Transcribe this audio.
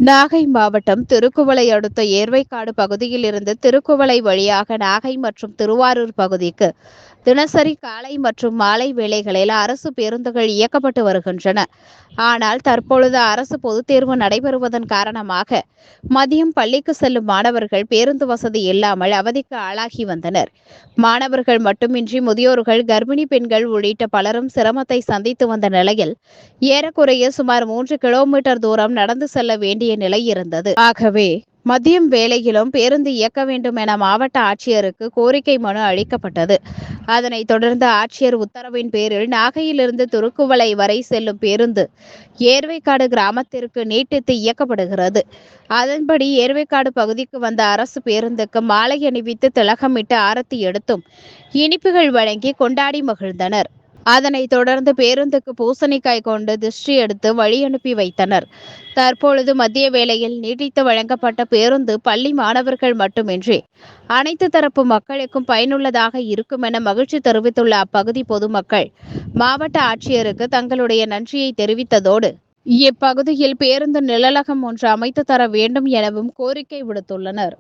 நாகை மாவட்டம் திருக்குவளை அடுத்த ஏர்வைக்காடு பகுதியில் இருந்து திருக்குவளை வழியாக நாகை மற்றும் திருவாரூர் பகுதிக்கு தினசரி காலை மற்றும் மாலை வேளைகளில் அரசு பேருந்துகள் இயக்கப்பட்டு வருகின்றன. ஆனால் தற்பொழுது அரசு பொதுத் தேர்வு நடைபெறுவதன் காரணமாக மதியம் பள்ளிக்கு செல்லும் மாணவர்கள் பேருந்து வசதி இல்லாமல் அவதிக்கு ஆளாகி வந்தனர். மாணவர்கள் மட்டுமின்றி முதியோர்கள், கர்ப்பிணி பெண்கள் உள்ளிட்ட பலரும் சிரமத்தை சந்தித்து வந்த நிலையில் ஏறக்குறைய சுமார் 3 கிலோமீட்டர் தூரம் நடந்து செல்ல வேண்டிய நிலை இருந்தது. ஆகவே மதியம் வேளையிலும் பேருந்து இயக்க வேண்டும் என மாவட்ட ஆட்சியருக்கு கோரிக்கை மனு அளிக்கப்பட்டது. அதனைத் தொடர்ந்து ஆட்சியர் உத்தரவின் பேரில் நாகையிலிருந்து திருக்குவளை வரை செல்லும் பேருந்து ஏர்வைக்காடு கிராமத்திற்கு நீட்டித்து இயக்கப்படுகிறது. அதன்படி ஏர்வைக்காடு பகுதிக்கு வந்த அரசு பேருந்துக்கு மாலை அணிவித்து திலகமிட்டு ஆரத்தி எடுத்தும் இனிப்புகள் வழங்கி கொண்டாடி மகிழ்ந்தனர். அதனைத் தொடர்ந்து பேருந்துக்கு பூசணிக்காய் கொண்டு திருஷ்டி எடுத்து வழி அனுப்பி வைத்தனர். தற்பொழுது மதிய வேளையில் நீட்டித்து வழங்கப்பட்ட பேருந்து பள்ளி மாணவர்கள் மட்டுமின்றி அனைத்து தரப்பு மக்களுக்கும் பயனுள்ளதாக இருக்கும் என மகிழ்ச்சி தெரிவித்துள்ள அப்பகுதி பொதுமக்கள் மாவட்ட ஆட்சியருக்கு தங்களுடைய நன்றியை தெரிவித்ததோடு இப்பகுதியில் பேருந்து நிழலகம் ஒன்று அமைத்து தர வேண்டும் எனவும் கோரிக்கை விடுத்துள்ளனர்.